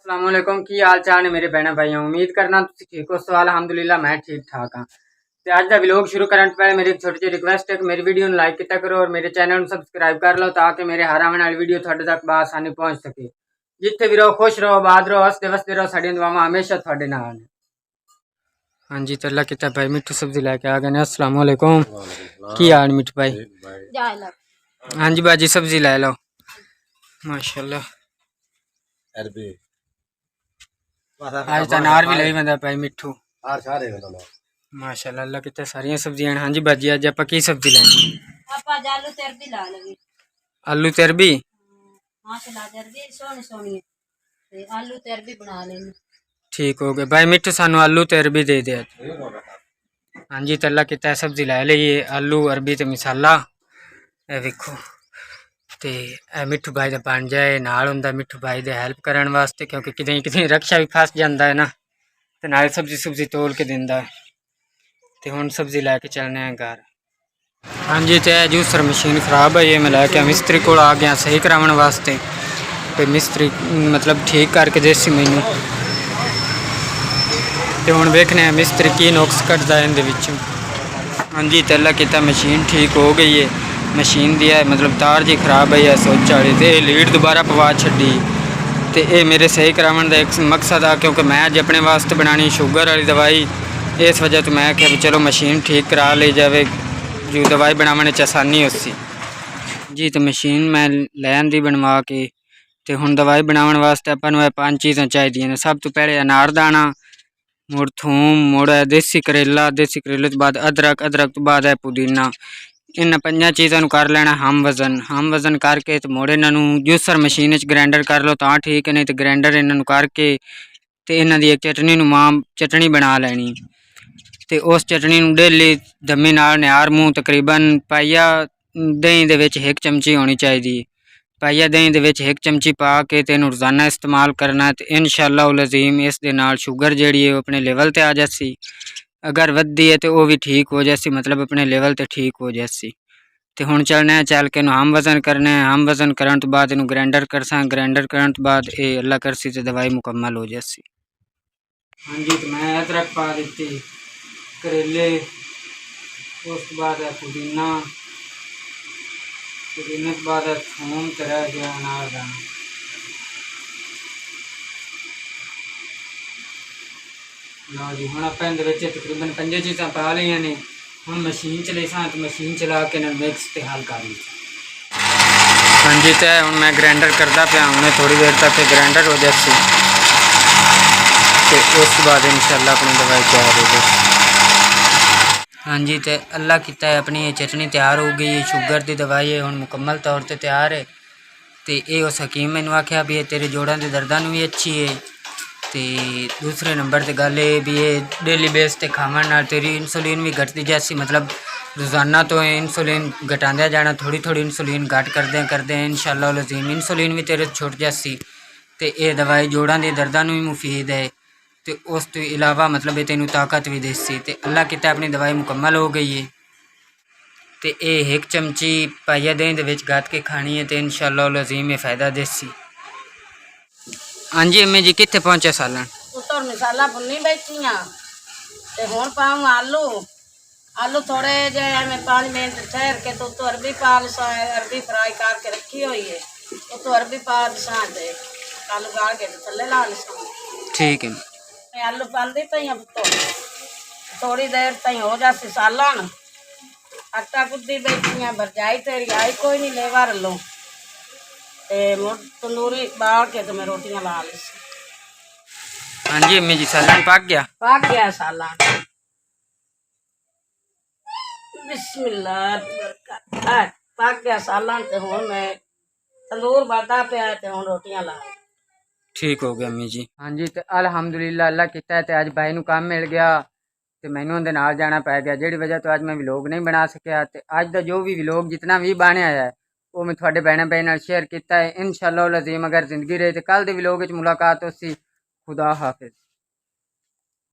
अस्सलाम वालेकुम की हाल चाल ने मेरे भैन भाइयों उम्मीद करना तुम ठीक हो। सवाल अलहमदुलिल्लाह मैं ठीक ठाक हाँ। तो अज का व्लॉग शुरू करने पहले मेरी एक छोटी जी रिक्वेस्ट है कि मेरी वीडियो लाइक किया करो और मेरे चैनल को सब्सक्राइब कर लो ताकि मेरे हर आने वाली वीडियो थोड़े तक बआसानी पहुँच सके। जिथे भी रहो खुश रहो आबाद रहो हसते वसते रहो साड़ियां दुआवां हमेशा थोड़े नाल ने। हाँ जी तो अल्लाह किता भाई मिठू सब्जी लैके आ गए। अस्सलाम वालेकुम की हाल मिठू भाई। हाँ जी बाजी सब्जी लै लो माशाल्लाह। आज तो अनार भी लई बंदा भाई मिठू माशाल्लाह। अल्लाह कितने सारिया सब्जियां। हाँ जी बाजी अज आप की सब्जी लैनी? आलू तेरबी ठीक हो गए भाई मिठू सानू आलू तेरबी दे दे। हाँ जी तो अल्लाह कितना सब्जी लै लीए आलू अरबी तो मसाला ए वेखो। तो मिठू भाई का बन जाए नाल हुंदा मिठू भाई दे हेल्प करने वास्ते क्योंकि कितें कितें रक्षा भी फस जाता है ना तो नाल सब्जी सुब्जी तोल के दिंदा है। तो हुण सब्जी लैके चलने हैं घर। हाँ जी तो जूसर मशीन खराब है ये मैं लैके मिस्त्री को आ गया सही कराने वास्ते। तो मिस्त्री मतलब ठीक करके देसी मैनू तो हुण वेखने मिस्त्री की नुक्स कटदा है इहदे विचों। हाँ जी तो अल्लाह किता मशीन ठीक हो गई है। मशीन दी है मतलब तार जी खराब है सोच वाली तो लीड दोबारा पवा छड़ी। तो ये मेरे सही कराने का एक मकसद आ क्योंकि मैं अज अपने वास्ते बनानी शुगर वाली दवाई। इस वजह तो मैं आख्या भी चलो मशीन ठीक करा ली जाए जो दवाई बनाने आसानी होसी जी। तो मशीन मैं लै आंदी बनवा के। तो हुण दवाई बनाने वास्ते अपन नूं 5 चीज़ां चाहिए। सब तो पहले अनारदाना मुड़ थूम मुड़ देसी करेले तो बाद अदरक अदरक तो बाद है पुदीना। इन 5 चीज़ों कर लेना हम वजन करके तो मुड़ इन्हों जूसर मशीन ग्राइंडर कर लो तो ठीक है नहीं तो ग्राइंडर इन्हों करके तो इन्हों की एक चटनी मां चटनी बना लैनी। तो उस चटनी डेली दमी नाल निहार मूँह तकरीबन पाइया दही दे विच 1 चमची होनी चाहिए। पाइया दही दे विच 1 चमची पा के तो इन्हूं रोज़ाना इस्तेमाल करना। तो इंशाअल्लाह लज़ीम इस दे नाल शुगर जिहड़ी है अपने लेवल ते आ जासी। अगर वधदी है तो वह भी ठीक हो जासी मतलब अपने लेवल ते ठीक हो जासी। तो हुण चलने चल के हम वजन करने हम वजन करने तो बाद इन्हूं ग्राइंडर करसा ग्राइंडर करने तो बाद ये अल्लाह करसी तो दवाई मुकम्मल हो जासी। हाँ जी तो मैं अदरक पा दी करेले उस बाद है पुदीना पुदीने के बाद है थूम तो रह गया अनारदाना। लो जी हुण आपां इहदे विच तकरीबन 5 चीज़ां पा लईआं ने। हुण मशीन च लेसां तो मशीन चला के मिक्स ते हल कर ली। हाँ जी तो हुण मैं ग्राइंडर करता पिया हुणे थोड़ी देर तक ग्राइंडर हो जासी तो उस बाद इंशाअल्लाह अपनी दवाई तैयार हो जाए। हाँ जी तो अल्लाह किता है अपनी चटनी तैयार हो गई है शुगर की दवाई है हुण मुकम्मल तौर पर तैयार है। तो ये उस हकीम मैनू आख्या भी तेरे जोड़ों के दर्दां भी अच्छी है। तो दूसरे नंबर पर गल ये भी ये डेली बेस पर खावन नाल तेरी इंसुलिन भी घटती जासी मतलब रोज़ाना तो इंसुलिन घटांदे जाना थोड़ी थोड़ी इंसुलिन घट करदे इंशाअल्लाह लज़ीम इंसुलिन भी तेरे छुट जासी। तो ये दवाई जोड़ों के दर्दां भी मुफीद है। तो उस तो इलावा मतलब ये तेनू ताकत भी देसी। तो अल्लाह किता अपनी दवाई मुकम्मल हो गई है। तो ये 1 चमची पाइया दही दे विच गत के खानी है तो इंशाअल्लाह लज़ीम ये फ़ायदा देसी। हाँ जी अम्मी जी कितने पहुँचे सालन उत्तर मसाला भुन्नी बैठी हाँ तो हुण पाऊँ आलू आलू थोड़े जे मैं 5 मिनट ठहर के तो अरबी पा लसा अरबी फ्राई करके रखी हुई है तो अरबी पा दसा ते आलू गाल के थल्ले ला लसा। ठीक है मैं आलू पाती पई हाँ थोड़ी देर तई हो जासी सालन आटा गुद्दी बैठी हाँ भरजाई तेरी आई कोई नहीं लेवर लो तो तंदूरी बाल के तो मैं रोटियां ला ली। हाँ जी अम्मी जी सालन पक गया सालन बिस्मिल्लाह पक गया सालन तो हुण मैं तंदूर बादा पे तो हुण रोटियां ला। ठीक हो गया अम्मी जी। हाँ जी तो अलहमदुलिल्लाह अल्लाह किता तो अज भाई नूं काम मिल गया तो मैनू उहदे नाल जाना पै गया जिहड़ी वजह तो अज मैं व्लॉग नहीं बना सकिया। तो अज का जो भी व्लॉग जितना भी बनया है वो मैं थोड़े भैन भाई नाल शेयर किया है। इंशाअल्लाह लज़ीम अगर जिंदगी रही तो कल के व्लॉग मुलाकात होसी। खुदा हाफिज़।